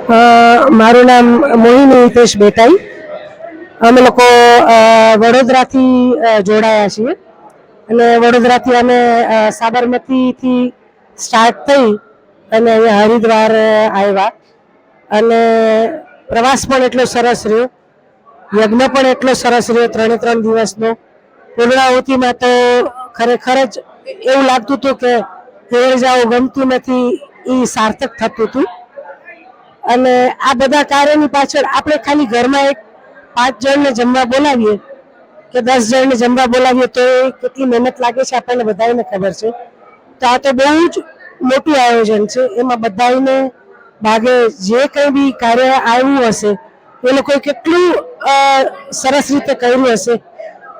મારું નામ મોહિની હિતેશ બેટાઈ. અમે લોકો વડોદરાથી જોડાયા છીએ અને વડોદરાથી અમે સાબરમતીથી સ્ટાર્ટ થઈ અને અહીંયા હરિદ્વાર આવ્યા અને પ્રવાસ પણ એટલો સરસ રહ્યો, યજ્ઞ પણ એટલો સરસ રહ્યો 3 દિવસનો. પૂર્ણાહુતિમાં તો ખરેખર જ એવું લાગતું હતું કે ઘેર જવું ગમતું નથી, એ સાર્થક થતું હતું. અને આ બધા કાર્યની પાછળ આપણે ખાલી ઘરમાં એક 5 જણને જમવા બોલાવીએ કે 10 જણને જમવા બોલાવીએ તો કેટલી મહેનત લાગે છે આપણને બધાને ખબર છે. તો આ તો બહુ જ મોટું આયોજન છે. એમાં બધાને ભાગે જે કંઈ બી કાર્ય આવ્યું હશે એ લોકોએ કેટલું સરસ રીતે કર્યું હશે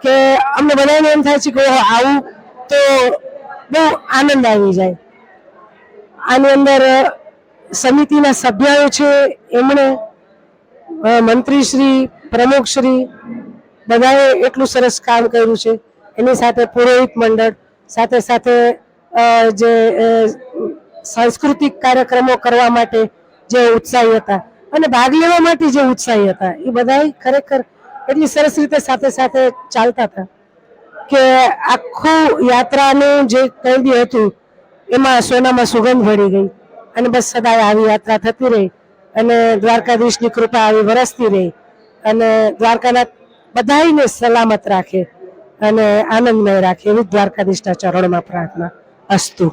કે અમને બધાને એમ થાય છે કે આવું તો બહુ આનંદ આવી જાય. આની અંદર સમિતિના સભ્યો છે, એમણે મંત્રીશ્રી, પ્રમુખશ્રી બધાએ એટલું સરસ કામ કર્યું છે. એની સાથે પુરોહિત મંડળ, સાથે સાથે જે સાંસ્કૃતિક કાર્યક્રમો કરવા માટે જે ઉત્સાહી હતા અને ભાગ લેવા માટે જે ઉત્સાહી હતા એ બધા ખરેખર એટલી સરસ રીતે સાથે સાથે ચાલતા હતા કે આખું યાત્રાનું જે કંઈ બી હતું એમાં સોનામાં સુગંધ ભળી ગઈ. અને બસ સદાય આવી યાત્રા થતી રહી અને દ્વારકાધીશની કૃપા આવી વરસતી રહી અને દ્વારકાના બધાને સલામત રાખે અને આનંદમય રાખે એવી દ્વારકાધીશના ચરણોમાં પ્રાર્થના. અસ્તુ.